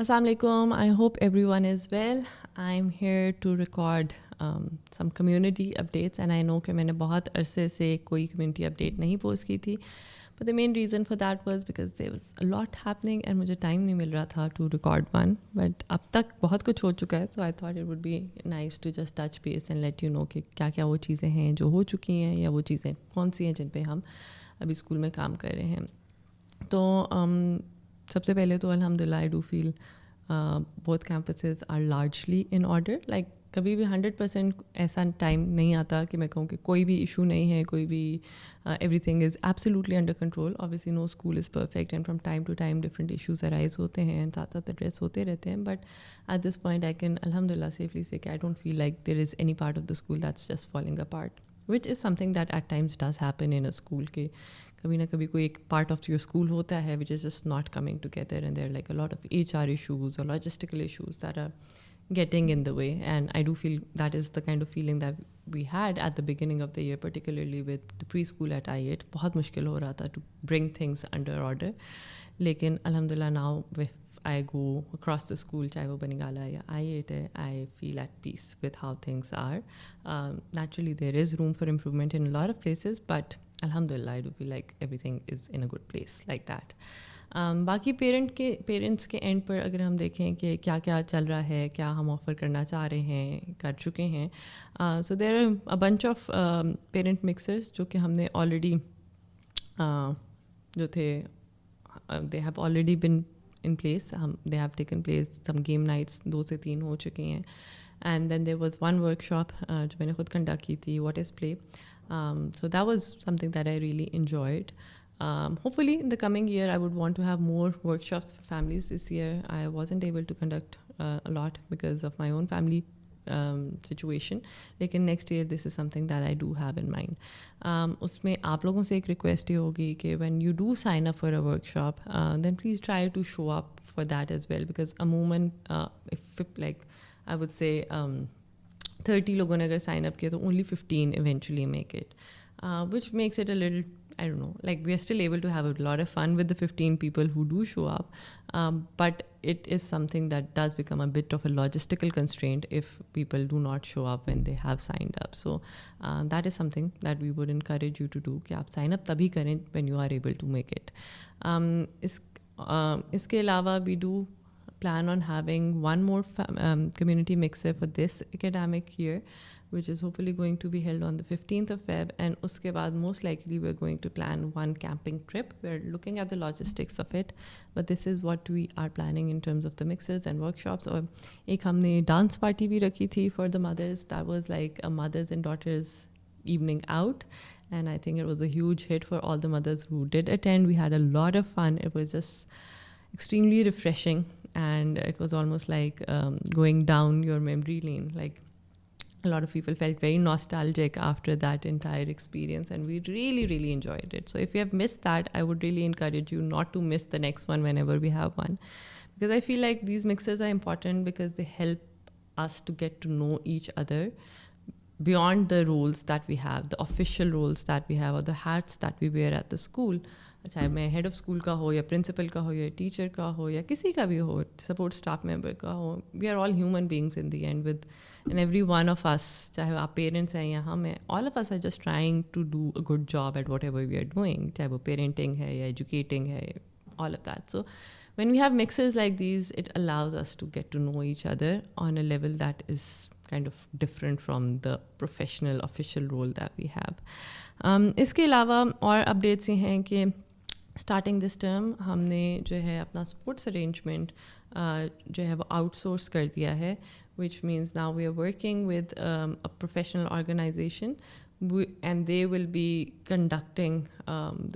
Assalamu alaikum. I hope everyone is well. I'm here to record some community updates and I know कि मैंने बहुत अरसे से कोई community update नहीं post की थी. But the main reason for that was because there was a lot happening and मुझे time नहीं मिल रहा था to record one. But अब तक बहुत कुछ हो चुका है, so I thought it would be nice to just touch base and let you know कि क्या क्या वो चीज़ें हैं जो हो चुकी हैं या वो चीज़ें कौन सी हैं जिन पे हम अभी स्कूल में काम कर रहे हैं. तो सबसे पहले तो अल्हम्दुलिल्लाह I do feel both campuses are largely in order. Like कभी भी 100% ऐसा टाइम नहीं आता कि मैं कहूँ कि कोई भी इशू नहीं है, कोई भी everything is absolutely under control. Obviously no school is perfect and from time to time different issues arise होते हैं and साथ साथ address होते रहते हैं. But at this point I can alhamdulillah safely say कि I don't feel like there is any part of the school that's just falling apart, which is something that at times does happen in a school के कभी ना कभी कोई एक part of your school होता है which is just not coming together and there like a lot of HR issues or logistical issues that are getting in the way. And I do feel that is the kind of feeling that we had at the beginning of the year, particularly with the preschool at I8. बहुत मुश्किल हो रहा था to bring things under order. लेकिन alhamdulillah now with I go across the school, चाहे वो बनिगाला या I8 है, I feel at peace with how things are. Naturally there is room for improvement in a lot of places, but alhamdulillah I do feel like everything is in a good place like that. बाकी parents के and पर अगर हम देखें कि क्या क्या चल रहा है, क्या हम ऑफ़र करना चाह रहे हैं, कर चुके हैं. So there are a bunch of parent mixers जो कि हमने ऑलरेडी जो थे they have already been in place. They have taken place. Some game nights 2 से 3 हो चुकी हैं. And then there was one workshop जो मैंने खुद कंडक्ट की थी, what is play. So that was something that I really enjoyed. Hopefully in the coming year I would want to have more workshops for families. This year I wasn't able to conduct a lot because of my own family situation. लेकिन next year this is something that I do have in mind. उसमें आप लोगों से एक request ये होगी कि when you do sign up for a workshop, then please try to show up for that as well, because अमूमन if like I would say 30 लोगों ने अगर साइन अप किया तो only 15 eventually make it, which makes it a little, I don't know, like we are still able to have a lot of fun with the 15 people who do show up, but it is something that does become a bit of a logistical constraint if people do not show up when they have signed up. So that is something that we would encourage you to do कि आप sign up तभी करें when you are able to make it. इसके अलावा we do plan on having one more community mixer for this academic year, which is hopefully going to be held on the 15th of Feb. And uske baad most likely we're going to plan one camping trip. We're looking at the logistics of it, but this is what we are planning in terms of the mixers and workshops. और एक हमने dance party भी रखी थी for the mothers. That was like a mothers and daughters evening out, and I think it was a huge hit for all the mothers who did attend. We had a lot of fun. It was just extremely refreshing, and it was almost like going down your memory lane. Like a lot of people felt very nostalgic after that entire experience, and we really enjoyed it. So if you have missed that, I would really encourage you not to miss the next one whenever we have one, because I feel like these mixers are important because they help us to get to know each other beyond the roles that we have, the official roles that we have, or the hats that we wear at the school. चाहे मैं head of school का हो या principal का हो या teacher का हो या किसी का भी हो, सपोर्ट स्टाफ मेंबर का हो, we are all human beings in the end with and every one of us, चाहे आप पेरेंट्स हैं या हम हैं, all of us are just trying to do a good job at whatever we are doing, चाहे वो parenting है या एजुकेटिंग है, all of that. So when we have mixes like these, it allows us to get to know each other on a level that is kind of different from the professional official role that we have. इसके अलावा और updates ये हैं कि starting this term हमने जो है अपना स्पोर्ट्स अरेंजमेंट जो है वो आउटसोर्स कर दिया है, which means now we are working with a professional organization, and they will be conducting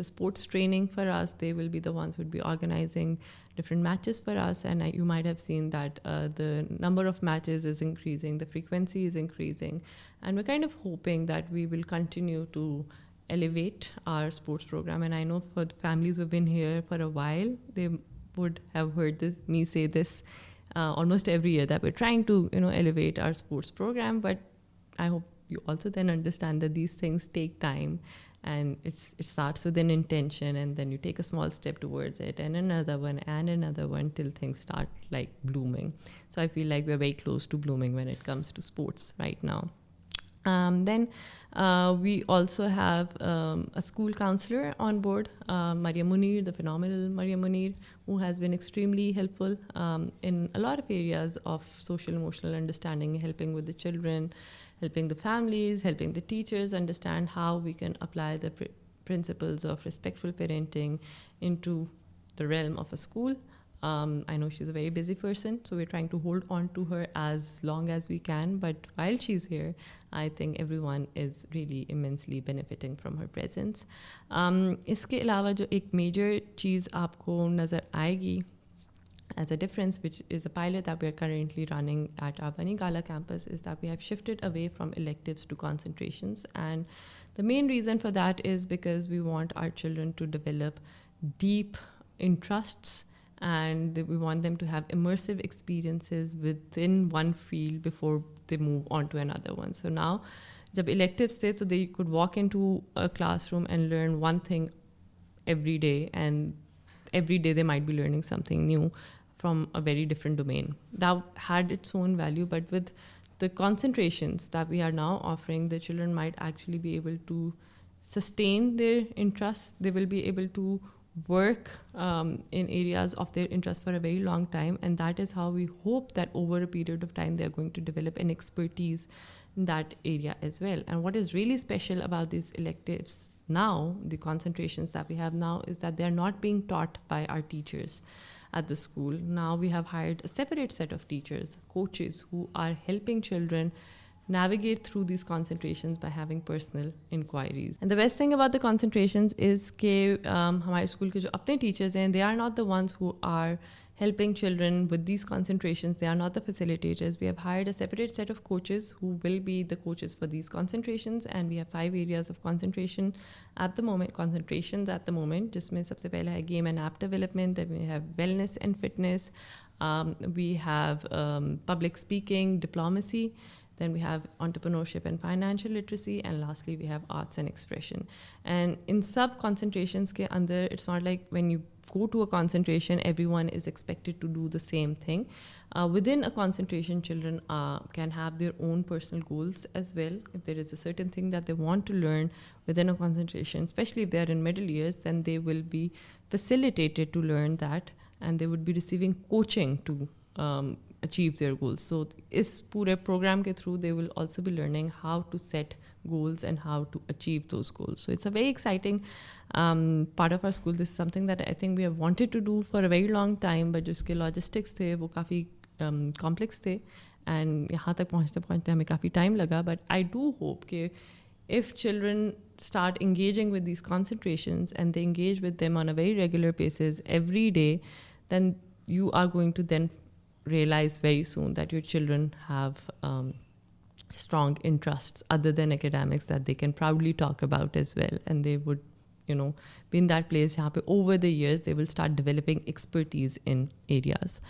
the sports training for us. They will be the ones who would be organizing different matches for us, and you might have seen that the number of matches is increasing, the frequency is increasing, and we're kind of hoping that we will continue to elevate our sports program. And I know for the families who've been here for a while, they would have heard me say this almost every year, that we're trying to elevate our sports program, but I hope you also then understand that these things take time, and it starts with an intention, and then you take a small step towards it, and another one till things start like blooming. So I feel like we're very close to blooming when it comes to sports right now. Then we also have a school counselor on board, Maria Munir, the phenomenal Maria Munir, who has been extremely helpful in a lot of areas of social emotional understanding, helping with the children, helping the families, helping the teachers understand how we can apply the principles of respectful parenting into the realm of a school. I know she's a very busy person, so we're trying to hold on to her as long as we can. But while she's here, I think everyone is really immensely benefiting from her presence. इसके अलावा जो एक major चीज़ आपको नज़र आएगी as a difference, which is a pilot that we are currently running at our Bani Gala campus, is that we have shifted away from electives to concentrations. And the main reason for that is because we want our children to develop deep interests, and we want them to have immersive experiences within one field before they move on to another one. So now, jab electives the, so they could walk into a classroom and learn one thing every day, and every day they might be learning something new from a very different domain. That had its own value, but with the concentrations that we are now offering, the children might actually be able to sustain their interests. They will be able to work in areas of their interest for a very long time, and that is how we hope that over a period of time they are going to develop an expertise in that area as well. And what is really special about these electives now, the concentrations that we have now, is that they are not being taught by our teachers at the school. Now we have hired a separate set of teachers, coaches, who are helping children navigate through these concentrations by having personal inquiries. And the best thing about the concentrations is that our school ke jo apne teachers hain, they are not the ones who are helping children with these concentrations. They are not the facilitators. We have hired a separate set of coaches who will be the coaches for these concentrations, and we have 5 areas of concentration at the moment, jisme sabse pehle hai game and app development, then we have wellness and fitness, we have public speaking, diplomacy, then we have entrepreneurship and financial literacy, and lastly we have arts and expression. And in sub concentrations ke andar, it's not like when you go to a concentration everyone is expected to do the same thing. Within a concentration, children can have their own personal goals as well. If there is a certain thing that they want to learn within a concentration, especially if they're in middle years, then they will be facilitated to learn that, and they would be receiving coaching to achieve their goals. So is pure program ke through they will also be learning how to set goals and how to achieve those goals. So it's a very exciting part of our school. This is something that I think we have wanted to do for a very long time, but jiske logistics the wo kafi complex the, and yahan tak pahunchte hame kafi time laga. But I do hope ke if children start engaging with these concentrations and they engage with them on a very regular basis every day, then you are going to then realize very soon that your children have strong interests other than academics that they can proudly talk about as well, and they would, you know, be in that place yahan pe over the years they will start developing expertise in areas.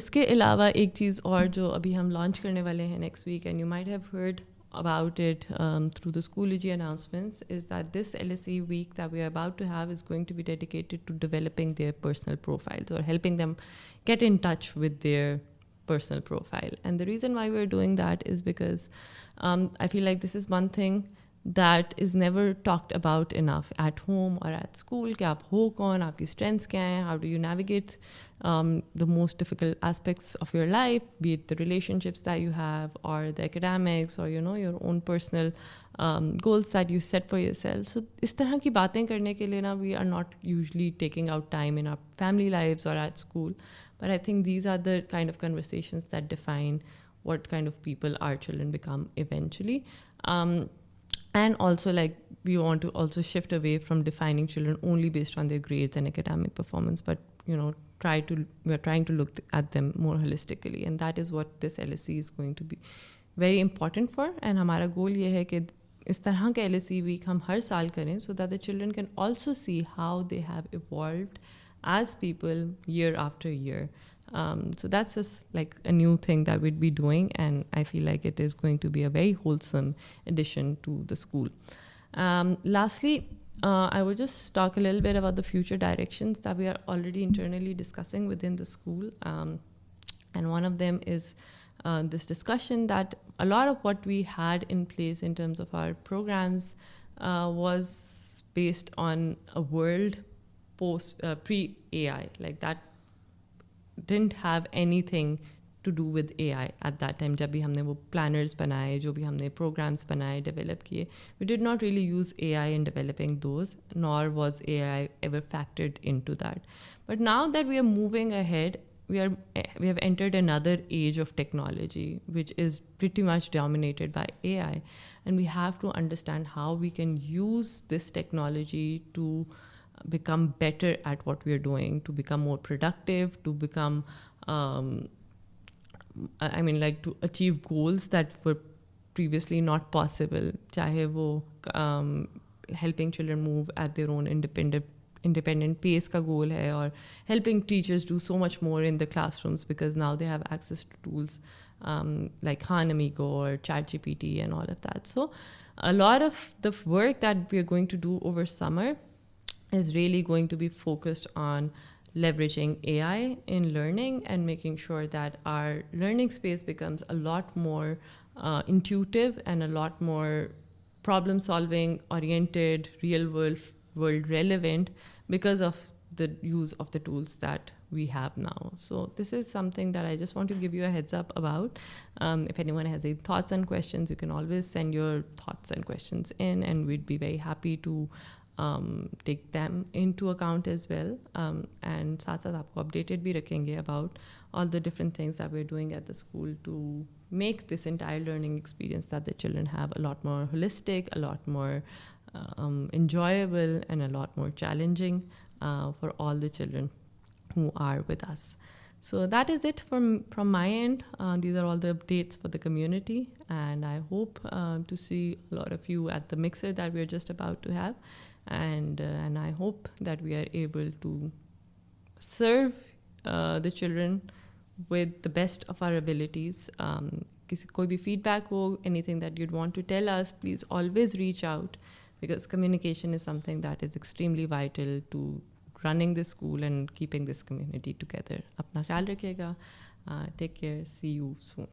इसके अलावा एक चीज़ और जो अभी हम launch करने वाले हैं next week, and you might have heard about it through the Schoology announcements, is that this LSE week that we are about to have is going to be dedicated to developing their personal profiles or helping them get in touch with their personal profile. And the reason why we're doing that is because I feel like this is one thing that is never talked about enough at home or at school. कि आप हो कौन, आपकी strengths क्या हैं, how do you navigate the most difficult aspects of your life, be it the relationships that you have or the academics or, you know, your own personal goals that you set for yourself. So इस तरह की बातें करने के लिए ना, we are not usually taking out time in our family lives or at school. But I think these are the kind of conversations that define what kind of people our children become eventually. And also, like, we want to also shift away from defining children only based on their grades and academic performance, but, you know, we're trying to look at them more holistically. And that is what this LSE is going to be very important for. And हमारा goal ये है कि इस तरह का LSE week हम हर साल करें, so that the children can also see how they have evolved as people year after year. So that's just like a new thing that we'd be doing, and I feel like it is going to be a very wholesome addition to the school. Lastly, I will just talk a little bit about the future directions that we are already internally discussing within the school. And one of them is this discussion that a lot of what we had in place in terms of our programs was based on a world pre-AI. Like that didn't have anything to do with AI at that time. जब भी हमने वो planners बनाए, जो भी हमने programs बनाए, develop किए, we did not really use AI in developing those, nor was AI ever factored into that. But now that we are moving ahead, we have entered another age of technology, which is pretty much dominated by AI, and we have to understand how we can use this technology to become better at what we are doing, to become more productive, to become to achieve goals that were previously not possible. Chahe wo helping children move at their own independent pace ka goal hai, or helping teachers do so much more in the classrooms because now they have access to tools like Khan Amigo or ChatGPT and all of that. So a lot of the work that we are going to do over summer is really going to be focused on leveraging AI in learning and making sure that our learning space becomes a lot more intuitive and a lot more problem solving oriented, real world relevant because of the use of the tools that we have now. So this is something that I just want to give you a heads up about. If anyone has any thoughts and questions, you can always send your thoughts and questions in, and we'd be very happy to take them into account as well. And साथ साथ आपको updated भी रखेंगे about all the different things that we're doing at the school to make this entire learning experience that the children have a lot more holistic, a lot more enjoyable, and a lot more challenging for all the children who are with us. So that is it from my end. These are all the updates for the community, and I hope to see a lot of you at the mixer that we're just about to have, and I hope that we are able to serve the children with the best of our abilities. कोई भी feedback हो, anything that you'd want to tell us, please always reach out, because communication is something that is extremely vital to running this school and keeping this community together. अपना ख्याल रखिएगा. Take care. See you soon.